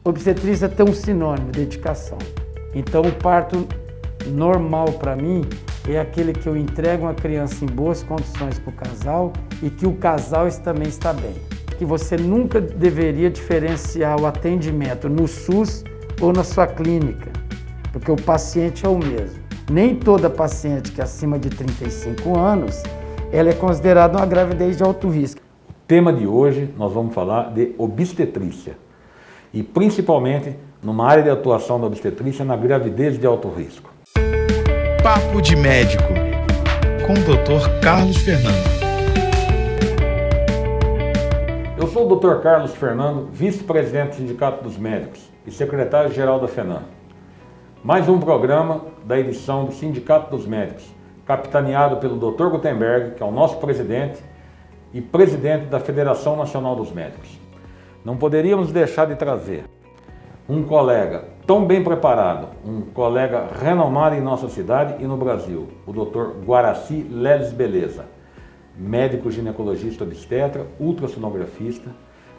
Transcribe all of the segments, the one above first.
Obstetrícia tem um sinônimo, dedicação. Então o parto normal para mim é aquele que eu entrego uma criança em boas condições para o casal e que o casal também está bem. Que você nunca deveria diferenciar o atendimento no SUS ou na sua clínica, porque o paciente é o mesmo. Nem toda paciente que é acima de 35 anos, ela é considerada uma gravidez de alto risco. O tema de hoje nós vamos falar de obstetrícia e principalmente numa área de atuação da obstetrícia na gravidez de alto risco. Papo de Médico, com o Dr. Carlos Fernando. Eu sou o Dr. Carlos Fernando, vice-presidente do Sindicato dos Médicos e secretário-geral da FENAM. Mais um programa da edição do Sindicato dos Médicos, capitaneado pelo Dr. Gutenberg, que é o nosso presidente e presidente da Federação Nacional dos Médicos. Não poderíamos deixar de trazer um colega tão bem preparado, um colega renomado em nossa cidade e no Brasil, o Dr. Guaraci Leles Beleza, médico ginecologista obstetra, ultrassonografista,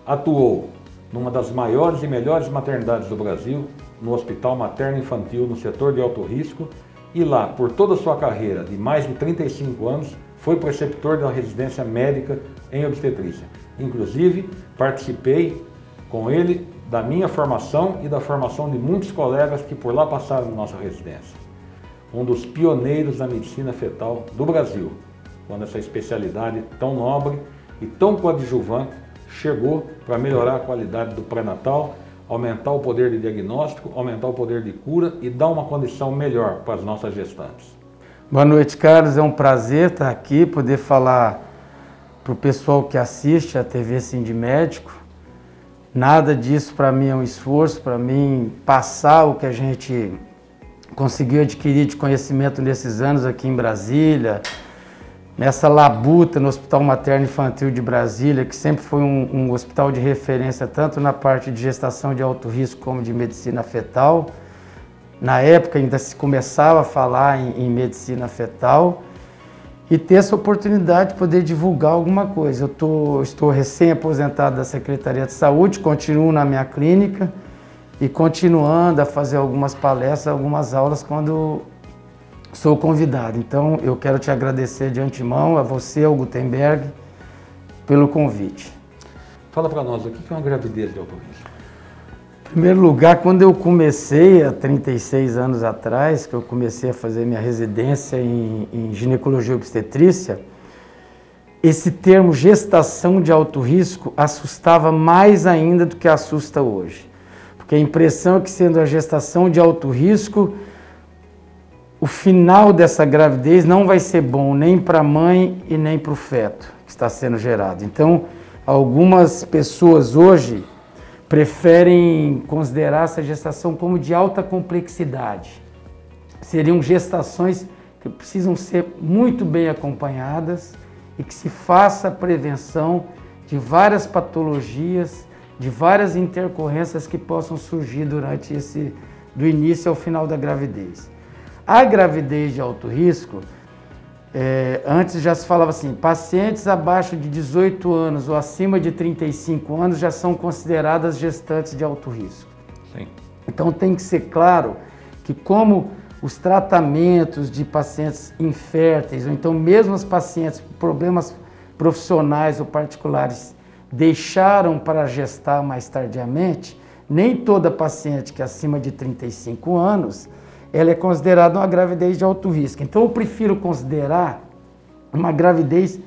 atuou numa das maiores e melhores maternidades do Brasil, no Hospital Materno Infantil no setor de alto risco, e lá, por toda a sua carreira de mais de 35 anos, foi preceptor da residência médica em obstetrícia. Inclusive, participei com ele da minha formação e da formação de muitos colegas que por lá passaram na nossa residência. Um dos pioneiros da medicina fetal do Brasil, quando essa especialidade tão nobre e tão coadjuvante chegou para melhorar a qualidade do pré-natal, aumentar o poder de diagnóstico, aumentar o poder de cura e dar uma condição melhor para as nossas gestantes. Boa noite, Carlos. É um prazer estar aqui, poder falar para o pessoal que assiste a TV Sindmédico. Nada disso para mim é um esforço, para mim passar o que a gente conseguiu adquirir de conhecimento nesses anos aqui em Brasília, nessa labuta no Hospital Materno Infantil de Brasília, que sempre foi um hospital de referência tanto na parte de gestação de alto risco como de medicina fetal. Na época ainda se começava a falar em medicina fetal e ter essa oportunidade de poder divulgar alguma coisa. Estou recém-aposentado da Secretaria de Saúde, continuo na minha clínica e continuando a fazer algumas palestras, algumas aulas quando sou convidado. Então eu quero te agradecer de antemão, a você, ao Gutenberg, pelo convite. Fala para nós, o que é uma gravidez de alto risco? Em primeiro lugar, quando eu comecei, há 36 anos atrás, que eu comecei a fazer minha residência em ginecologia e obstetrícia, esse termo gestação de alto risco assustava mais ainda do que assusta hoje. Porque a impressão é que, sendo a gestação de alto risco, o final dessa gravidez não vai ser bom nem para a mãe e nem para o feto que está sendo gerado. Então, algumas pessoas hoje preferem considerar essa gestação como de alta complexidade. Seriam gestações que precisam ser muito bem acompanhadas e que se faça a prevenção de várias patologias, de várias intercorrências que possam surgir durante do início ao final da gravidez. A gravidez de alto risco, antes já se falava assim, pacientes abaixo de 18 anos ou acima de 35 anos já são consideradas gestantes de alto risco. Sim. Então tem que ser claro que como os tratamentos de pacientes inférteis, ou então mesmo os pacientes com problemas profissionais ou particulares deixaram para gestar mais tardiamente, nem toda paciente que é acima de 35 anos ela é considerada uma gravidez de alto risco. Então eu prefiro considerar uma gravidez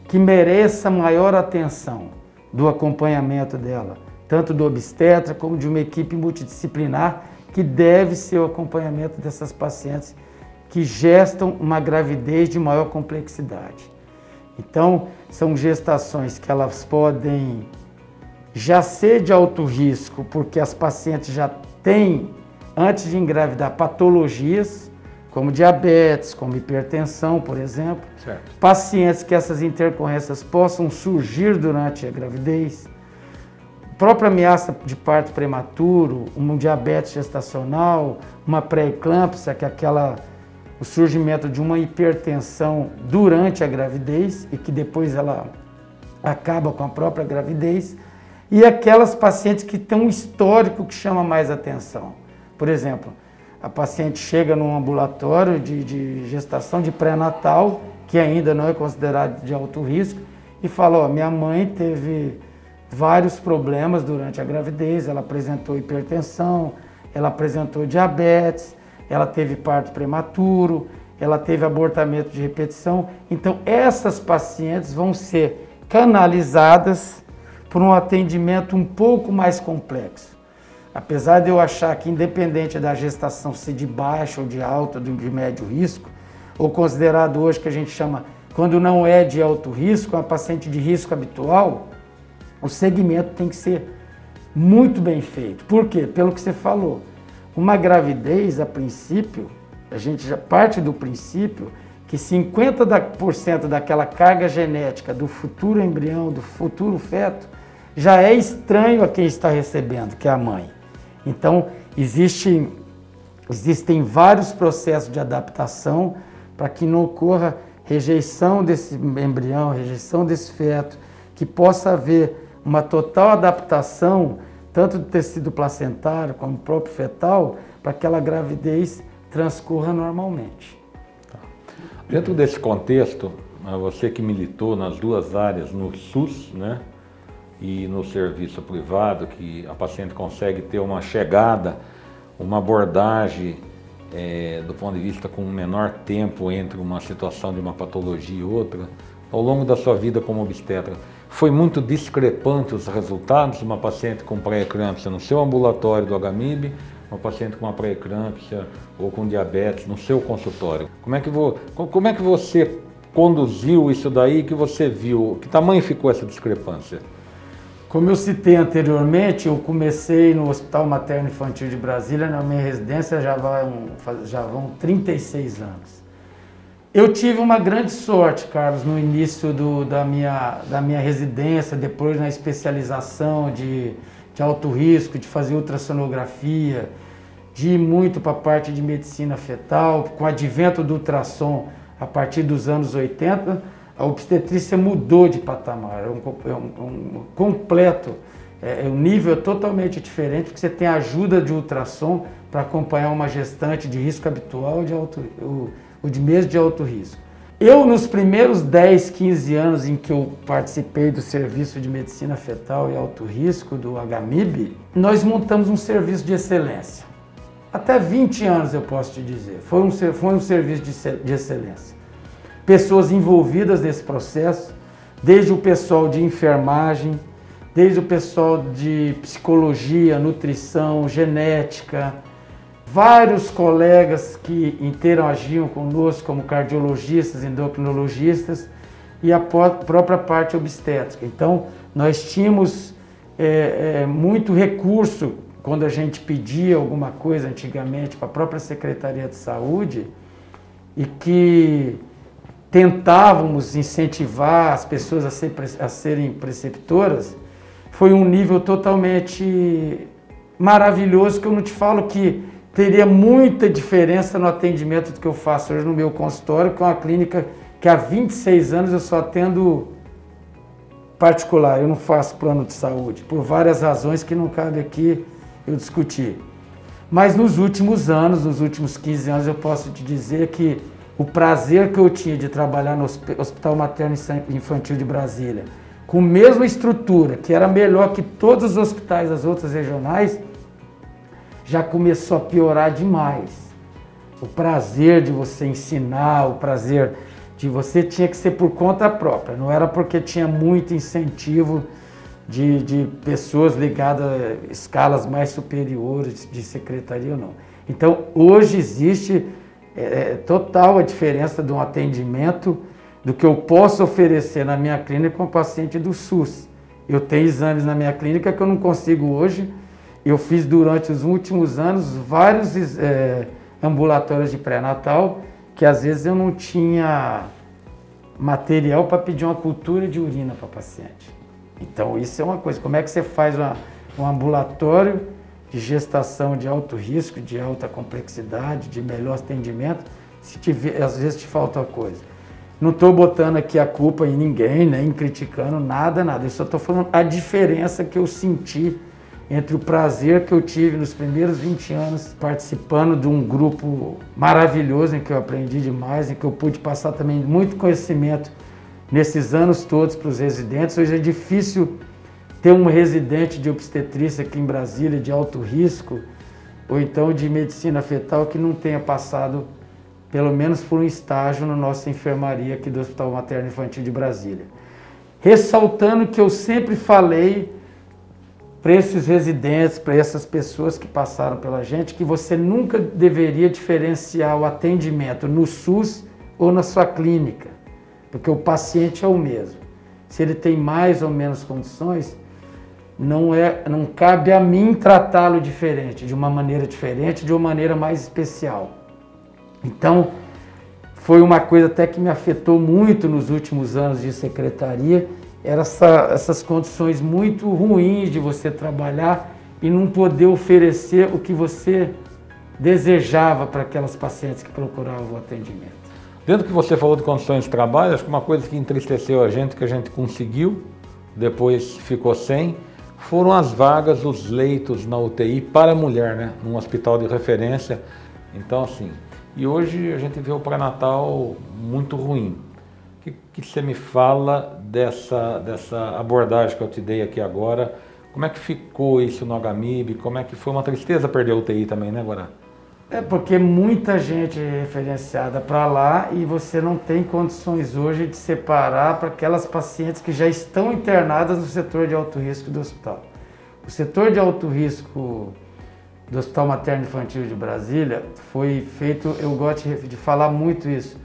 que mereça maior atenção do acompanhamento dela, tanto do obstetra como de uma equipe multidisciplinar, que deve ser o acompanhamento dessas pacientes que gestam uma gravidez de maior complexidade. Então, são gestações que elas podem já ser de alto risco, porque as pacientes já têm, antes de engravidar, patologias, como diabetes, como hipertensão, por exemplo. Certo. Pacientes que essas intercorrências possam surgir durante a gravidez. Própria ameaça de parto prematuro, um diabetes gestacional, uma pré-eclâmpsia, que é o surgimento de uma hipertensão durante a gravidez e que depois ela acaba com a própria gravidez. e aquelas pacientes que têm um histórico que chama mais atenção. Por exemplo, a paciente chega num ambulatório de gestação de pré-natal, que ainda não é considerado de alto risco, e fala, ó, minha mãe teve vários problemas durante a gravidez, ela apresentou hipertensão, ela apresentou diabetes, ela teve parto prematuro, ela teve abortamento de repetição. Então, essas pacientes vão ser canalizadas por um atendimento um pouco mais complexo. Apesar de eu achar que, independente da gestação ser de baixo ou de alto, de médio risco, ou considerado hoje que a gente chama, quando não é de alto risco, uma paciente de risco habitual, o segmento tem que ser muito bem feito. Por quê? Pelo que você falou. Uma gravidez, a princípio, a gente já parte do princípio que 50% daquela carga genética do futuro embrião, do futuro feto, já é estranho a quem está recebendo, que é a mãe. Então, existem vários processos de adaptação para que não ocorra rejeição desse embrião, rejeição desse feto, que possa haver uma total adaptação, tanto do tecido placentário como do próprio fetal, para que aquela gravidez transcorra normalmente. Tá. Dentro desse contexto, você que militou nas duas áreas, no SUS, né, e no serviço privado, que a paciente consegue ter uma chegada, uma abordagem do ponto de vista com um menor tempo entre uma situação de uma patologia e outra, ao longo da sua vida como obstetra, foi muito discrepante os resultados? Uma paciente com pré-eclâmpsia no seu ambulatório do HMIB, uma paciente com uma pré-eclâmpsia ou com diabetes no seu consultório. Como é que você conduziu isso daí, que você viu? Que tamanho ficou essa discrepância? Como eu citei anteriormente, eu comecei no Hospital Materno Infantil de Brasília, na minha residência já vão 36 anos. Eu tive uma grande sorte, Carlos, no início da minha residência, depois na especialização de alto risco, de fazer ultrassonografia, de ir muito para a parte de medicina fetal. Com o advento do ultrassom a partir dos anos 80, a obstetrícia mudou de patamar, um nível totalmente diferente, porque você tem a ajuda de ultrassom para acompanhar uma gestante de risco habitual ou de mesmo de alto risco. Eu, nos primeiros 10, 15 anos em que eu participei do serviço de medicina fetal e alto risco do HMIB, nós montamos um serviço de excelência. Até 20 anos eu posso te dizer, foi um serviço de excelência. Pessoas envolvidas nesse processo, desde o pessoal de enfermagem, desde o pessoal de psicologia, nutrição, genética, vários colegas que interagiam conosco, como cardiologistas, endocrinologistas e a própria parte obstétrica. Então, nós tínhamos muito recurso quando a gente pedia alguma coisa antigamente para a própria Secretaria de Saúde e que tentávamos incentivar as pessoas a serem preceptoras. Foi um nível totalmente maravilhoso, que eu não te falo que teria muita diferença no atendimento do que eu faço hoje no meu consultório, que é uma clínica que há 26 anos eu só atendo particular, eu não faço plano de saúde, por várias razões que não cabe aqui eu discutir. Mas nos últimos anos, nos últimos 15 anos, eu posso te dizer que o prazer que eu tinha de trabalhar no Hospital Materno Infantil de Brasília, com a mesma estrutura, que era melhor que todos os hospitais das outras regionais, já começou a piorar demais. O prazer de você ensinar, o prazer de você tinha que ser por conta própria, não era porque tinha muito incentivo de pessoas ligadas a escalas mais superiores de secretaria ou não. Então, hoje existe total a diferença de um atendimento do que eu posso oferecer na minha clínica com um paciente do SUS. Eu tenho exames na minha clínica que eu não consigo hoje. Eu fiz durante os últimos anos vários ambulatórios de pré-natal que às vezes eu não tinha material para pedir uma cultura de urina para paciente. Então isso é uma coisa, como é que você faz um ambulatório de gestação de alto risco, de alta complexidade, de melhor atendimento, se às vezes te falta coisa. Não estou botando aqui a culpa em ninguém, nem criticando nada. Eu só estou falando a diferença que eu senti entre o prazer que eu tive nos primeiros 20 anos participando de um grupo maravilhoso em que eu aprendi demais, em que eu pude passar também muito conhecimento nesses anos todos para os residentes. Hoje é difícil ter um residente de obstetrícia aqui em Brasília de alto risco ou então de medicina fetal que não tenha passado pelo menos por um estágio na nossa enfermaria aqui do Hospital Materno Infantil de Brasília. Ressaltando que eu sempre falei para esses residentes, para essas pessoas que passaram pela gente, que você nunca deveria diferenciar o atendimento no SUS ou na sua clínica, porque o paciente é o mesmo. Se ele tem mais ou menos condições, não cabe a mim tratá-lo diferente, de uma maneira diferente, de uma maneira mais especial. Então, foi uma coisa até que me afetou muito nos últimos anos de secretaria, essas condições muito ruins de você trabalhar e não poder oferecer o que você desejava para aquelas pacientes que procuravam o atendimento. Dentro do que você falou de condições de trabalho, acho que uma coisa que entristeceu a gente, que a gente conseguiu, depois ficou sem, foram as vagas, os leitos na UTI para a mulher, né? Num hospital de referência. Então, assim, e hoje a gente vê o pré-natal muito ruim. O que você me fala dessa abordagem que eu te dei aqui agora? Como é que ficou isso no HMIB? Como é que foi uma tristeza perder a UTI também, né, Guará? É porque muita gente é referenciada para lá e você não tem condições hoje de separar para aquelas pacientes que já estão internadas no setor de alto risco do hospital. O setor de alto risco do Hospital Materno Infantil de Brasília foi feito, eu gosto de falar muito isso,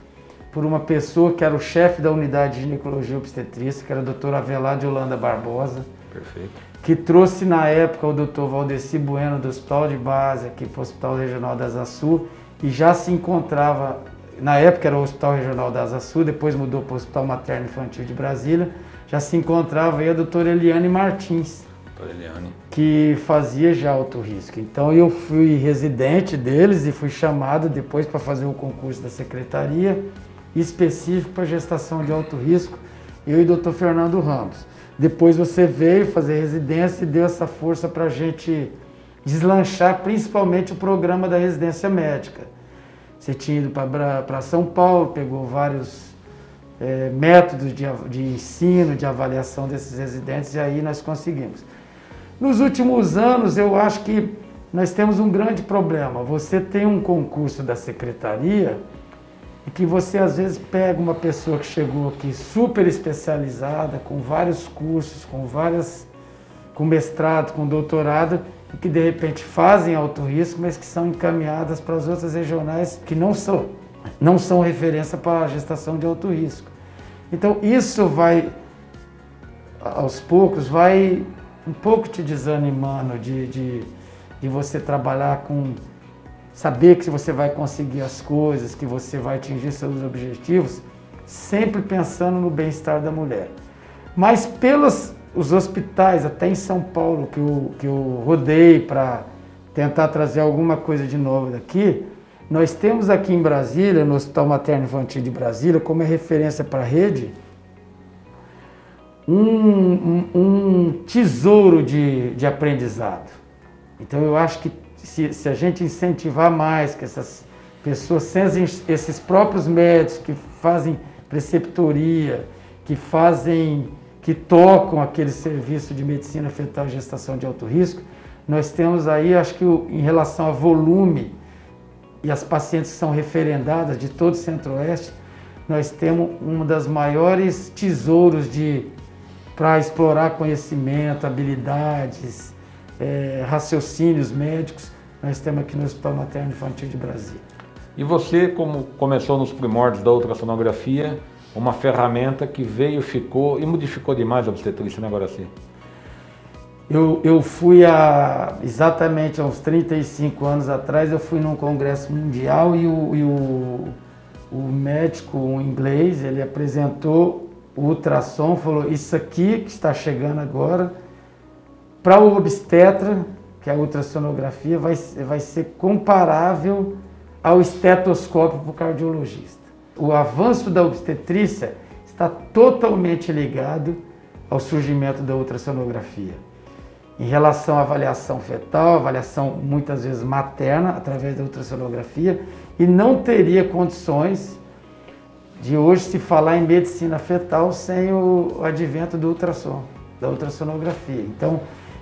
por uma pessoa que era o chefe da unidade de ginecologia e obstetrícia, que era o Dr. Avelar de Holanda Barbosa. Perfeito. Que trouxe na época o Dr. Valdeci Bueno do Hospital de Base aqui para o Hospital Regional da Asa Sul e já se encontrava, na época era o Hospital Regional da Asa Sul, depois mudou para o Hospital Materno Infantil de Brasília, já se encontrava aí a doutora Eliane Martins, que fazia já alto risco. Então eu fui residente deles e fui chamado depois para fazer o concurso da secretaria específico para gestação de alto risco, eu e o Dr. Fernando Ramos. Depois você veio fazer residência e deu essa força para a gente deslanchar principalmente o programa da residência médica. Você tinha ido para São Paulo, pegou vários métodos de ensino, de avaliação desses residentes e aí nós conseguimos. Nos últimos anos eu acho que nós temos um grande problema. Você tem um concurso da secretaria e que você às vezes pega uma pessoa que chegou aqui super especializada, com vários cursos, com mestrado, com doutorado, e que de repente fazem alto risco, mas que são encaminhadas para as outras regionais que não são referência para a gestação de alto risco. Então isso vai, aos poucos, vai um pouco te desanimando de você trabalhar com saber que você vai conseguir as coisas, que você vai atingir seus objetivos, sempre pensando no bem-estar da mulher. Mas pelos os hospitais, até em São Paulo, que eu rodei para tentar trazer alguma coisa de novo daqui, nós temos aqui em Brasília, no Hospital Materno Infantil de Brasília, como é referência para a rede, um tesouro de aprendizado. Então eu acho que se a gente incentivar mais que essas pessoas, esses próprios médicos que fazem preceptoria, que tocam aquele serviço de medicina fetal e gestação de alto risco, nós temos aí, acho que em relação a volume e as pacientes que são referendadas de todo o Centro-Oeste, nós temos um dos maiores tesouros para explorar conhecimento, habilidades, raciocínios médicos, nós temos aqui no Hospital Materno Infantil de Brasília. E você, como começou nos primórdios da ultrassonografia, uma ferramenta que veio, ficou e modificou demais a obstetrícia, né, Guaraci? Eu fui exatamente há uns 35 anos atrás, eu fui num congresso mundial e o médico, um inglês, ele apresentou o ultrassom, falou, isso aqui que está chegando agora, para o obstetra, que é a ultrassonografia, vai ser comparável ao estetoscópio para o cardiologista. o avanço da obstetrícia está totalmente ligado ao surgimento da ultrassonografia. Em relação à avaliação fetal, avaliação muitas vezes materna, através da ultrassonografia, e não teria condições de hoje se falar em medicina fetal sem o advento do ultrassom, da ultrassonografia. Então,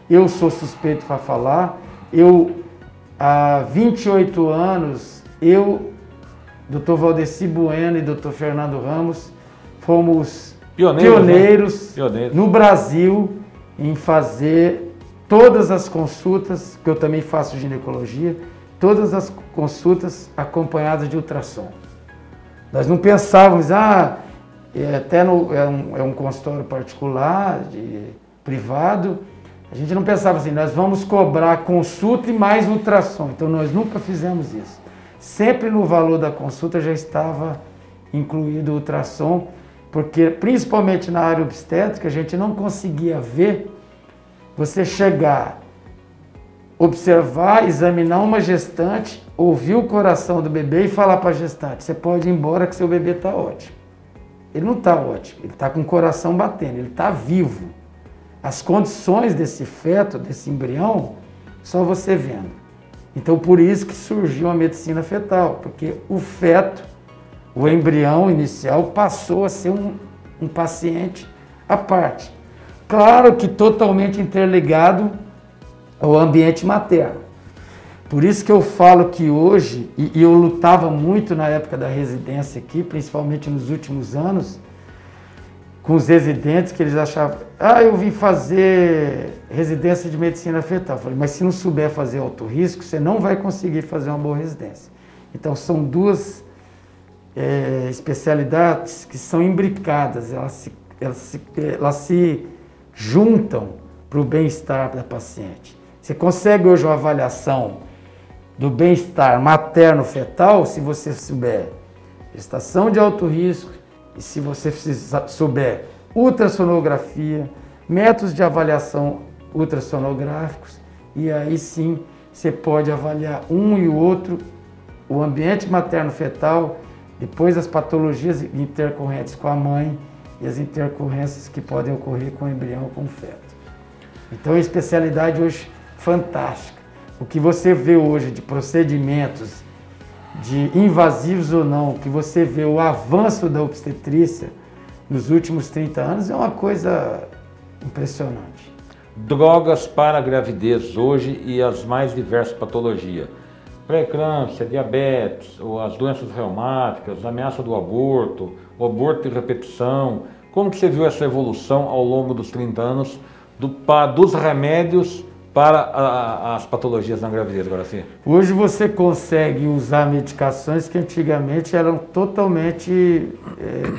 eu sou suspeito para falar, há 28 anos, Dr. Valdeci Bueno e Dr. Fernando Ramos, fomos pioneiros no Brasil em fazer todas as consultas, que eu também faço ginecologia, todas as consultas acompanhadas de ultrassom. Nós não pensávamos, é um consultório particular, privado, a gente não pensava assim, nós vamos cobrar consulta e mais ultrassom. Então nós nunca fizemos isso. Sempre no valor da consulta já estava incluído o ultrassom, porque principalmente na área obstétrica a gente não conseguia ver você chegar, observar, examinar uma gestante, ouvir o coração do bebê e falar para a gestante, você pode ir embora que seu bebê está ótimo. Ele não está ótimo, ele está com o coração batendo, ele está vivo. As condições desse feto, desse embrião, só você vendo. Então por isso que surgiu a medicina fetal, porque o feto, o embrião inicial, passou a ser um paciente à parte. Claro que totalmente interligado ao ambiente materno. Por isso que eu falo que hoje, e eu lutava muito na época da residência aqui, principalmente nos últimos anos, com os residentes que eles achavam, eu vim fazer residência de medicina fetal. Eu falei, mas se não souber fazer alto risco, você não vai conseguir fazer uma boa residência. Então são duas especialidades que são imbricadas, elas se juntam para o bem-estar da paciente. Você consegue hoje uma avaliação do bem-estar materno-fetal se você souber gestação de alto risco e se você souber ultrassonografia, métodos de avaliação ultrassonográficos, e aí sim você pode avaliar um e o outro, o ambiente materno-fetal, depois as patologias intercorrentes com a mãe e as intercorrências que podem ocorrer com o embrião ou com o feto. Então, a especialidade hoje fantástica. O que você vê hoje de procedimentos, de invasivos ou não, que você vê o avanço da obstetrícia nos últimos 30 anos é uma coisa impressionante. Drogas para a gravidez hoje e as mais diversas patologias. Pré-eclâmpsia, diabetes, ou as doenças reumáticas, ameaça do aborto, o aborto de repetição. Como que você viu essa evolução ao longo dos 30 anos dos remédios para as patologias na gravidez, Guaraci? Hoje você consegue usar medicações que antigamente eram totalmente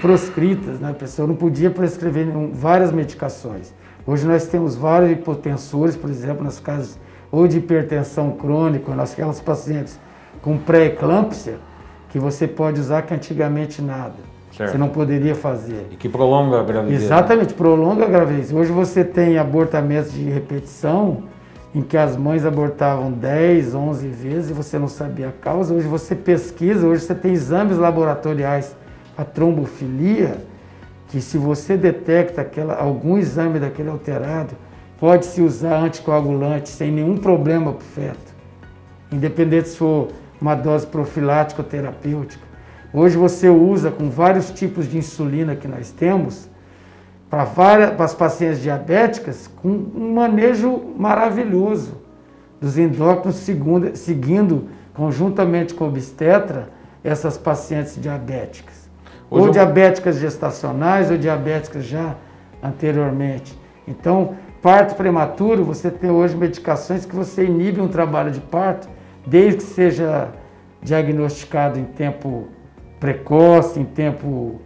proscritas, né? A pessoa não podia prescrever várias medicações. Hoje nós temos vários hipotensores, por exemplo, nas casos ou de hipertensão crônica, naquelas pacientes com pré-eclâmpsia, que você pode usar que antigamente nada. Certo. Você não poderia fazer. E que prolonga a gravidez. Exatamente, prolonga a gravidez. Hoje você tem abortamentos de repetição, em que as mães abortavam 10, 11 vezes e você não sabia a causa. Hoje você pesquisa, hoje você tem exames laboratoriais, a trombofilia, que se você detecta algum exame daquele alterado, pode-se usar anticoagulante sem nenhum problema para o feto, independente se for uma dose profilática ou terapêutica. Hoje você usa com vários tipos de insulina que nós temos, para as pacientes diabéticas, com um manejo maravilhoso dos endócrinos, seguindo conjuntamente com o obstetra essas pacientes diabéticas. Ou diabéticas gestacionais ou diabéticas já anteriormente. Então, parto prematuro, você tem hoje medicações que você inibe um trabalho de parto, desde que seja diagnosticado em tempo precoce, em tempo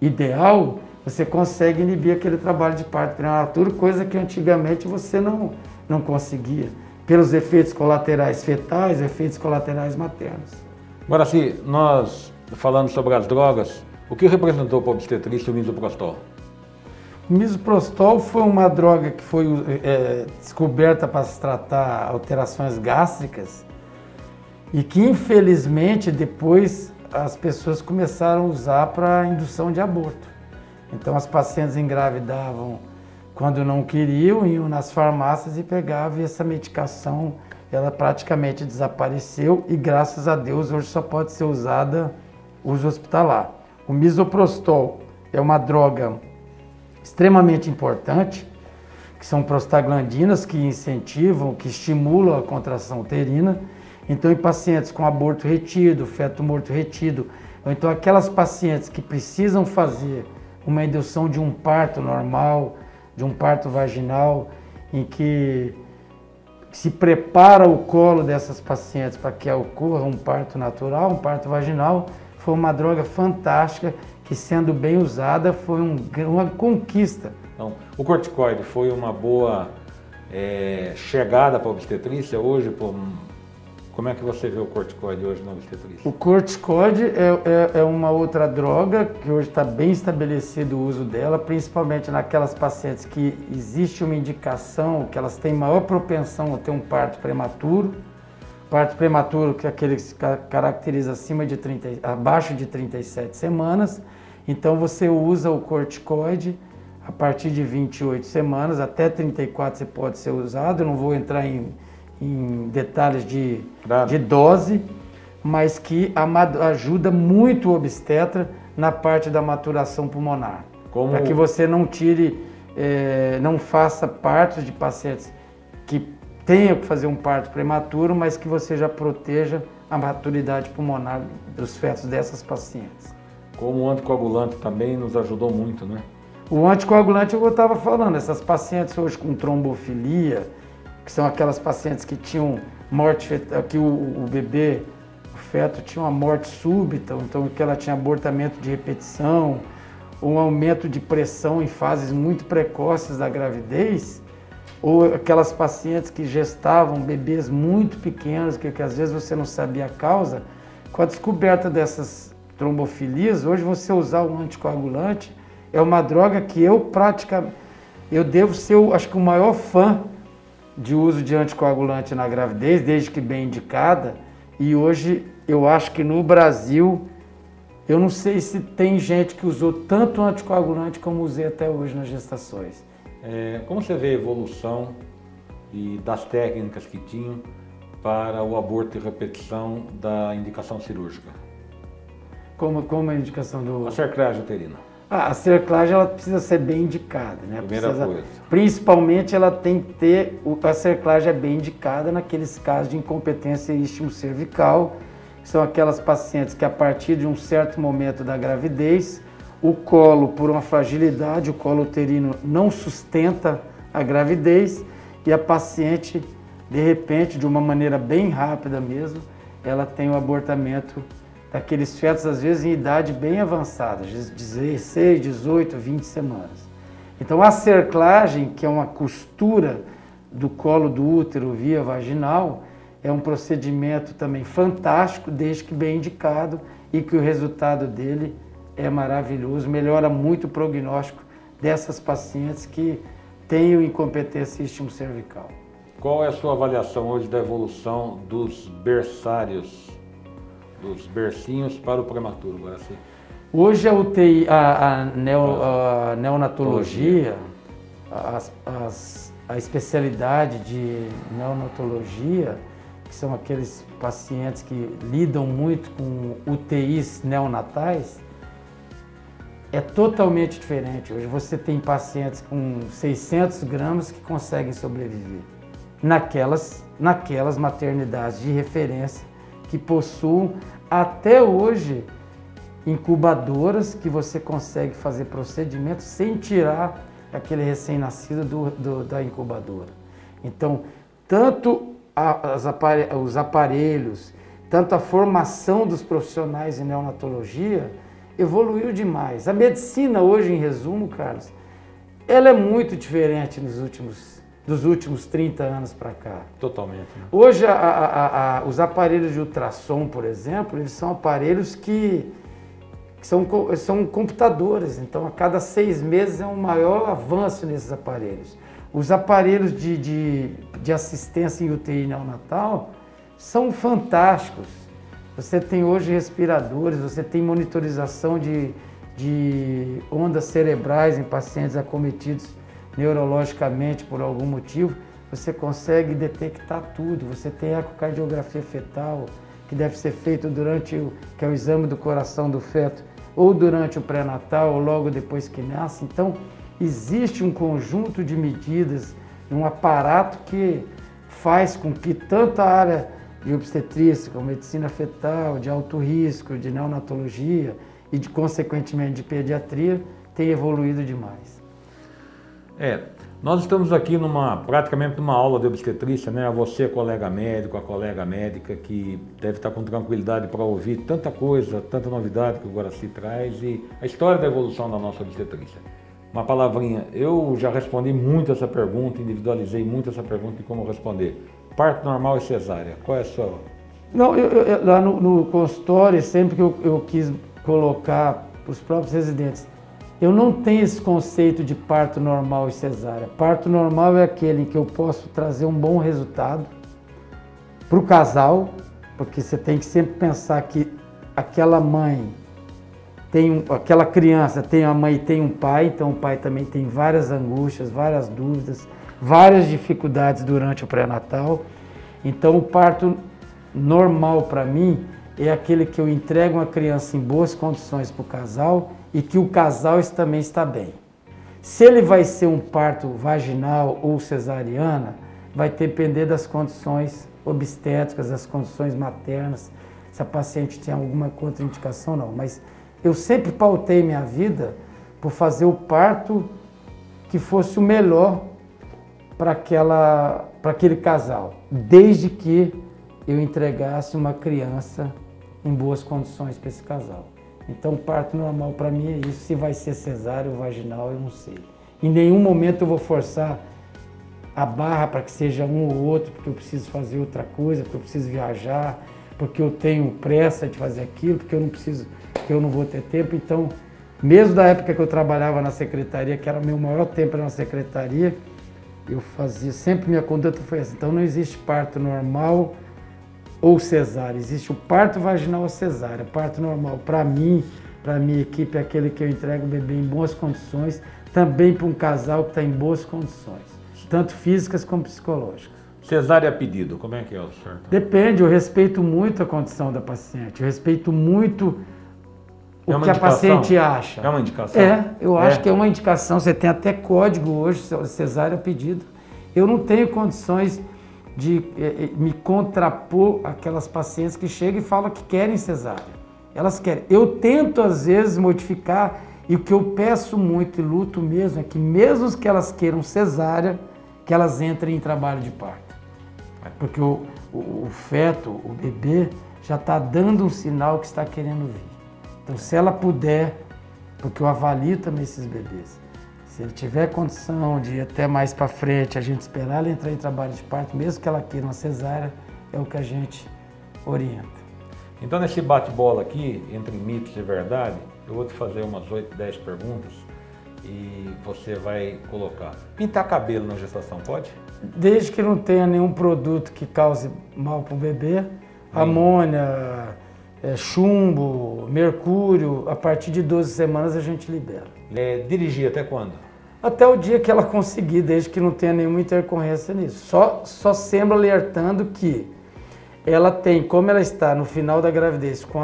ideal, você consegue inibir aquele trabalho de parto prematuro, coisa que antigamente você não conseguia, pelos efeitos colaterais fetais, efeitos colaterais maternos. Guaraci, nós falando sobre as drogas, o que representou para a obstetrícia o misoprostol? O misoprostol foi uma droga que foi descoberta para se tratar alterações gástricas e que, infelizmente, depois as pessoas começaram a usar para indução de aborto. Então as pacientes engravidavam quando não queriam, iam nas farmácias e pegavam, e essa medicação ela praticamente desapareceu e graças a Deus hoje só pode ser usada uso hospitalar. O misoprostol é uma droga extremamente importante, que são prostaglandinas que incentivam, que estimulam a contração uterina. Então, em pacientes com aborto retido, feto morto retido, ou então aquelas pacientes que precisam fazer uma indução de um parto normal, de um parto vaginal, em que se prepara o colo dessas pacientes para que ocorra um parto natural, um parto vaginal, foi uma droga fantástica que, sendo bem usada, foi uma conquista. Então, o corticoide foi uma boa chegada para a obstetrícia hoje? Como é que você vê o corticoide hoje na obstetrícia? O corticoide é uma outra droga que hoje está bem estabelecido o uso dela, principalmente naquelas pacientes que existe uma indicação que elas têm maior propensão a ter um parto prematuro. Parto prematuro que é aquele que se caracteriza abaixo de 37 semanas. Então você usa o corticoide a partir de 28 semanas, até 34 você pode ser usado. Eu não vou entrar em detalhes de dose, mas que ajuda muito o obstetra na parte da maturação pulmonar. Para que você não não faça partos de pacientes que tenham que fazer um parto prematuro, mas que você já proteja a maturidade pulmonar dos fetos dessas pacientes. Como o anticoagulante também nos ajudou muito, né? O anticoagulante, eu estava falando, essas pacientes hoje com trombofilia, que são aquelas pacientes que tinham morte fetal, que o bebê, o feto tinha uma morte súbita, então que ela tinha abortamento de repetição, um aumento de pressão em fases muito precoces da gravidez, ou aquelas pacientes que gestavam bebês muito pequenos, que às vezes você não sabia a causa. Com a descoberta dessas trombofilias, hoje você usar o anticoagulante é uma droga que eu devo ser, acho que o maior fã de uso de anticoagulante na gravidez, desde que bem indicada, e hoje eu acho que no Brasil, eu não sei se tem gente que usou tanto anticoagulante como usei até hoje nas gestações. Como você vê a evolução das técnicas que tinham para o aborto de repetição da indicação cirúrgica? Como a indicação do... A cerclagem uterina. A cerclagem ela precisa ser bem indicada, né? Primeira coisa. Principalmente ela tem que ter, a cerclagem é bem indicada naqueles casos de incompetência istmo-cervical, que são aquelas pacientes que a partir de um certo momento da gravidez, o colo, por uma fragilidade, o colo uterino não sustenta a gravidez e a paciente, de repente, de uma maneira bem rápida mesmo, ela tem o abortamento daqueles fetos, às vezes, em idade bem avançada, 16, 18, 20 semanas. Então, a cerclagem, que é uma costura do colo do útero via vaginal, é um procedimento também fantástico, desde que bem indicado e que o resultado dele é maravilhoso, melhora muito o prognóstico dessas pacientes que têm incompetência istmo-cervical. Qual é a sua avaliação hoje da evolução dos berçários, dos bercinhos para o prematuro, Guaraci? Hoje a UTI, a neonatologia, a especialidade de neonatologia, que são aqueles pacientes que lidam muito com UTIs neonatais, é totalmente diferente. Hoje você tem pacientes com 600 gramas que conseguem sobreviver naquelas maternidades de referência que possuem até hoje incubadoras que você consegue fazer procedimentos sem tirar aquele recém-nascido da incubadora. Então, tanto os aparelhos, tanto a formação dos profissionais em neonatologia evoluiu demais. A medicina hoje, em resumo, Carlos, ela é muito diferente dos últimos 30 anos para cá. Totalmente. Né? Hoje, os aparelhos de ultrassom, por exemplo, eles são aparelhos que são computadores. Então, a cada 6 meses é um maior avanço nesses aparelhos. Os aparelhos de assistência em UTI neonatal são fantásticos. Você tem hoje respiradores, você tem monitorização de ondas cerebrais em pacientes acometidos neurologicamente por algum motivo. Você consegue detectar tudo. Você tem ecocardiografia fetal, que deve ser feito durante que é o exame do coração do feto, ou durante o pré-natal, ou logo depois que nasce. Então, existe um conjunto de medidas, um aparato que faz com que tanto a área de obstetrícia, como medicina fetal, de alto risco, de neonatologia e, consequentemente, de pediatria, tenha evoluído demais. Nós estamos aqui praticamente numa aula de obstetrícia, né? Você, colega médico, a colega médica, que deve estar com tranquilidade para ouvir tanta coisa, tanta novidade que o Guaraci traz e a história da evolução da nossa obstetrícia. Uma palavrinha, eu já respondi muito essa pergunta, individualizei muito essa pergunta de como responder. Parto normal e cesárea, qual é a sua? Não, lá no consultório, sempre que eu quis colocar para os próprios residentes, eu não tenho esse conceito de parto normal e cesárea. Parto normal é aquele em que eu posso trazer um bom resultado para o casal, porque você tem que sempre pensar que aquela mãe aquela criança tem a mãe e tem um pai, então o pai também tem várias angústias, várias dúvidas, várias dificuldades durante o pré-natal. Então o parto normal para mim é aquele que eu entrego uma criança em boas condições para o casal e que o casal também está bem. Se ele vai ser um parto vaginal ou cesariana, vai depender das condições obstétricas, das condições maternas, se a paciente tem alguma contraindicação, não. Mas eu sempre pautei minha vida por fazer o parto que fosse o melhor para aquele casal, desde que eu entregasse uma criança em boas condições para esse casal. Então, o parto normal para mim é isso. Se vai ser cesárea ou vaginal, eu não sei. Em nenhum momento eu vou forçar a barra para que seja um ou outro, porque eu preciso fazer outra coisa, porque eu preciso viajar, porque eu tenho pressa de fazer aquilo, porque eu não vou ter tempo. Então, mesmo da época que eu trabalhava na secretaria, que era o meu maior tempo na secretaria, eu fazia, sempre minha conduta foi assim. Então, não existe parto normal ou cesárea, existe o parto vaginal ou cesárea. Parto normal, para mim, para a minha equipe, é aquele que eu entrego o bebê em boas condições, também para um casal que está em boas condições, tanto físicas como psicológicas. Cesárea a pedido, como é que é o senhor? Depende, eu respeito muito a condição da paciente, eu respeito muito o que a paciente acha. É uma indicação? Eu acho que é uma indicação, você tem até código hoje, cesárea a pedido. Eu não tenho condições de me contrapor àquelas pacientes que chegam e falam que querem cesárea. Elas querem. Eu tento, às vezes, modificar, e o que eu peço muito e luto mesmo é que, mesmo que elas queiram cesárea, que elas entrem em trabalho de parto. Porque o feto, o bebê, já está dando um sinal que está querendo vir. Então, se ela puder, porque eu avalio também esses bebês, se ele tiver condição de ir até mais para frente, a gente esperar ela entrar em trabalho de parto, mesmo que ela queira uma cesárea, é o que a gente orienta. Então, nesse bate-bola aqui, entre mitos e verdade, eu vou te fazer umas 8, 10 perguntas e você vai colocar. Pintar cabelo na gestação, pode? Desde que não tenha nenhum produto que cause mal para o bebê, amônia, chumbo, mercúrio, a partir de 12 semanas a gente libera. Dirigir até quando? Até o dia que ela conseguir, desde que não tenha nenhuma intercorrência nisso. Só sempre alertando que ela tem, como ela está no final da gravidez, com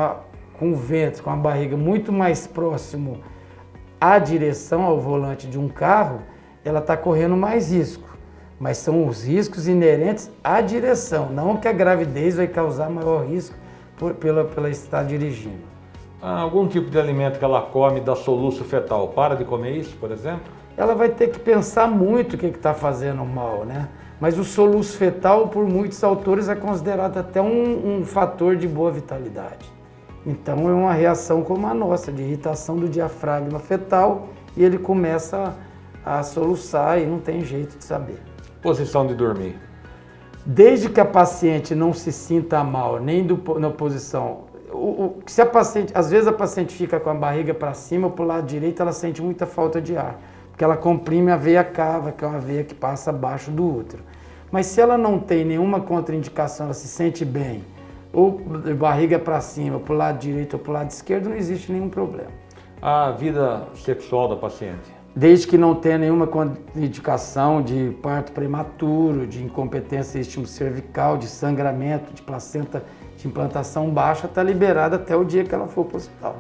o ventre, com a barriga muito mais próximo à direção, ao volante de um carro, ela está correndo mais risco. Mas são os riscos inerentes à direção, não que a gravidez vai causar maior risco pela estar dirigindo. Algum tipo de alimento que ela come dá soluço fetal, para de comer isso, por exemplo? Ela vai ter que pensar muito o que está fazendo mal, né? Mas o soluço fetal, por muitos autores, é considerado até um fator de boa vitalidade. Então é uma reação como a nossa, de irritação do diafragma fetal, e ele começa a soluçar e não tem jeito de saber. Posição de dormir. Desde que a paciente não se sinta mal, nem na posição... Se a paciente, às vezes a paciente fica com a barriga para cima ou para o lado direito, ela sente muita falta de ar, porque ela comprime a veia cava, que é uma veia que passa abaixo do útero. Mas se ela não tem nenhuma contraindicação, ela se sente bem, ou de barriga para cima, para o lado direito ou para o lado esquerdo, não existe nenhum problema. A vida sexual da paciente? Desde que não tenha nenhuma indicação de parto prematuro, de incompetência estímulo cervical, de sangramento, de placenta de implantação baixa, está liberada até o dia que ela for para o hospital.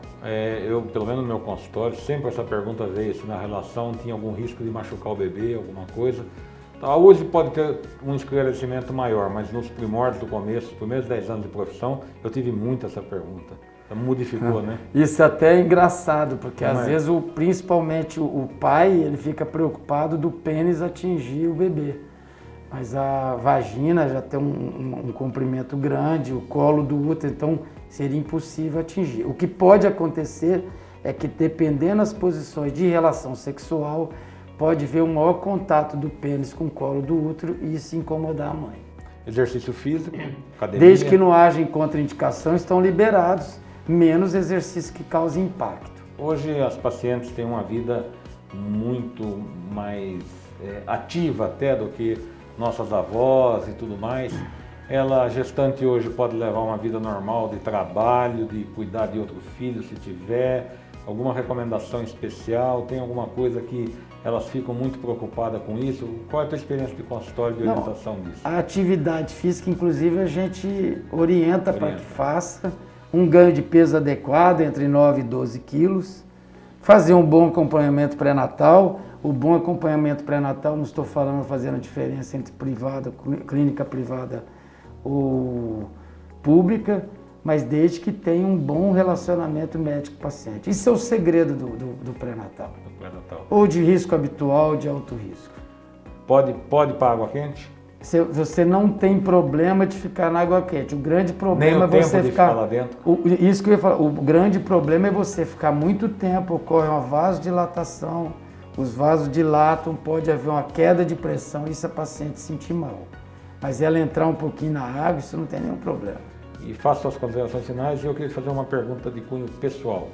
Eu, pelo menos no meu consultório, sempre essa pergunta veio se na relação tinha algum risco de machucar o bebê, alguma coisa. Hoje pode ter um esclarecimento maior, mas nos primórdios do começo, nos primeiros 10 anos de profissão, eu tive muito essa pergunta. Modificou, né? Isso até é engraçado, porque às vezes, principalmente o pai, ele fica preocupado do pênis atingir o bebê. Mas a vagina já tem um comprimento grande, o colo do útero, então seria impossível atingir. O que pode acontecer é que, dependendo das posições de relação sexual, pode haver um maior contato do pênis com o colo do útero e isso incomodar a mãe. Exercício físico, academia? Desde que não haja contraindicação, estão liberados, menos exercícios que causem impacto. Hoje as pacientes têm uma vida muito mais ativa até do que nossas avós e tudo mais. Ela, gestante hoje, pode levar uma vida normal de trabalho, de cuidar de outro filho se tiver. Alguma recomendação especial? Tem alguma coisa que elas ficam muito preocupadas com isso? Qual é a tua experiência de consultório de orientação disso? A atividade física, inclusive, a gente orienta para que faça um ganho de peso adequado, entre 9 e 12 quilos, fazer um bom acompanhamento pré-natal. O bom acompanhamento pré-natal, não estou falando fazendo a diferença entre privada, clínica privada ou pública, mas desde que tenha um bom relacionamento médico-paciente. Isso é o segredo do pré-natal. Ou de risco habitual ou de alto risco. Pode para água quente? Você não tem problema de ficar na água quente. O grande problema nem é você ficar lá dentro. Isso que eu ia falar. O grande problema é você ficar muito tempo, ocorre uma vasodilatação, os vasos dilatam, pode haver uma queda de pressão e isso a paciente sentir mal. Mas ela entrar um pouquinho na água, isso não tem nenhum problema. E faço as considerações finais e eu queria fazer uma pergunta de cunho pessoal.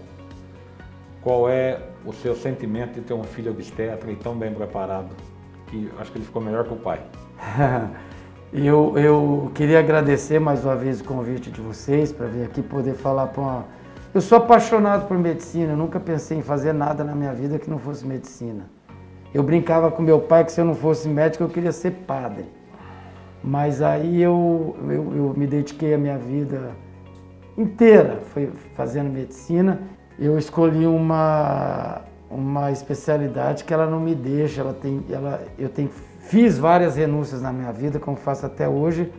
Qual é o seu sentimento de ter um filho obstetra e tão bem preparado? Que acho que ele ficou melhor que o pai. Eu queria agradecer mais uma vez o convite de vocês para vir aqui poder falar para uma... Eu sou apaixonado por medicina, eu nunca pensei em fazer nada na minha vida que não fosse medicina. Eu brincava com meu pai que se eu não fosse médico eu queria ser padre. Mas aí eu me dediquei a minha vida inteira foi fazendo medicina. Eu escolhi uma especialidade que ela não me deixa, fiz várias renúncias na minha vida, como faço até hoje,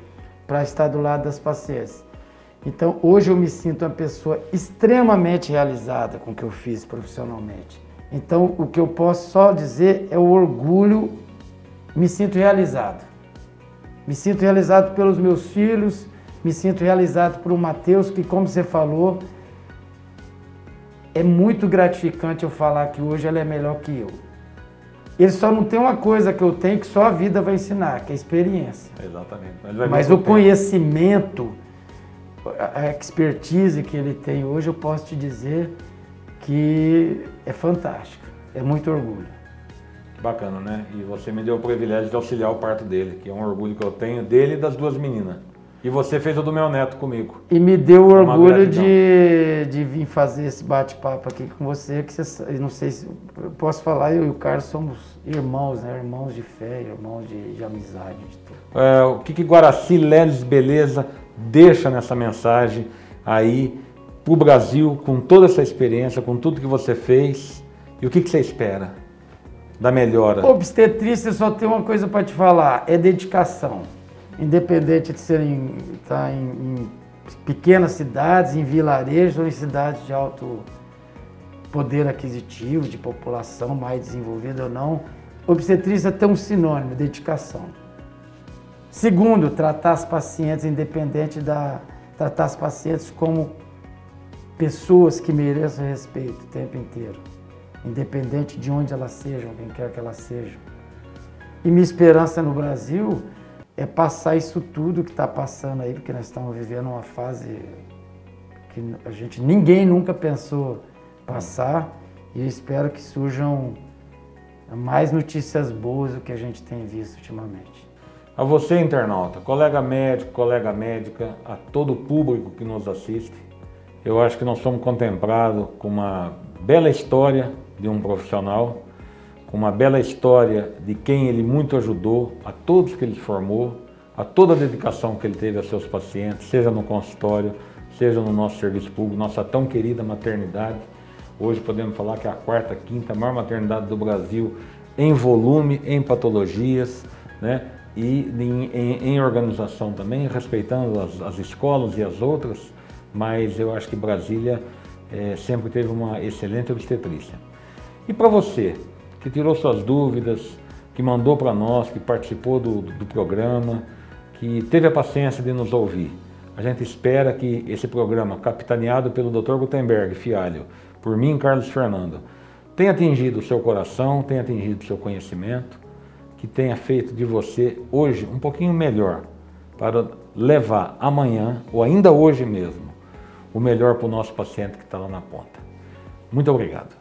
para estar do lado das pacientes. Então, hoje eu me sinto uma pessoa extremamente realizada com o que eu fiz profissionalmente. Então, o que eu posso só dizer é o orgulho, me sinto realizado. Me sinto realizado pelos meus filhos, me sinto realizado por o Matheus, que, como você falou, é muito gratificante eu falar que hoje ela é melhor que eu. Ele só não tem uma coisa que eu tenho que só a vida vai ensinar, que é a experiência. Exatamente. Mas o conhecimento, a expertise que ele tem hoje, eu posso te dizer que é fantástico. É muito orgulho. Bacana, né? E você me deu o privilégio de auxiliar o parto dele, que é um orgulho que eu tenho dele e das duas meninas. E você fez o do meu neto comigo. E me deu o orgulho de vir fazer esse bate-papo aqui com você, que você, não sei se eu posso falar, eu e o Carlos somos irmãos, né? Irmãos de fé, irmãos de amizade, de tudo. O que Guaraci Leles Beleza deixa nessa mensagem aí pro Brasil, com toda essa experiência, com tudo que você fez, e o que você espera da melhora? Obstetrícia só tem uma coisa para te falar, é dedicação. Independente de serem em pequenas cidades, em vilarejos ou em cidades de alto poder aquisitivo, de população mais desenvolvida ou não, obstetrícia tem um sinônimo, dedicação. Segundo, tratar as pacientes tratar as pacientes como pessoas que mereçam respeito o tempo inteiro, independente de onde elas sejam, quem quer que elas sejam. E minha esperança no Brasil é passar isso tudo que está passando aí, porque nós estamos vivendo uma fase que ninguém nunca pensou passar, e eu espero que surjam mais notícias boas do que a gente tem visto ultimamente. A você, internauta, colega médico, colega médica, a todo o público que nos assiste, eu acho que nós somos contemplados com uma bela história de um profissional, com uma bela história de quem ele muito ajudou, a todos que ele formou, a toda a dedicação que ele teve a seus pacientes, seja no consultório, seja no nosso serviço público, nossa tão querida maternidade. Hoje podemos falar que é a quarta, quinta maior maternidade do Brasil em volume, em patologias, né? E em organização também, respeitando as escolas e as outras, mas eu acho que Brasília sempre teve uma excelente obstetrícia. E para você, que tirou suas dúvidas, que mandou para nós, que participou do programa, que teve a paciência de nos ouvir, a gente espera que esse programa, capitaneado pelo Dr. Gutenberg Fialho, por mim, Carlos Fernando, tenha atingido o seu coração, tenha atingido o seu conhecimento, que tenha feito de você hoje um pouquinho melhor para levar amanhã, ou ainda hoje mesmo, o melhor para o nosso paciente que está lá na ponta. Muito obrigado.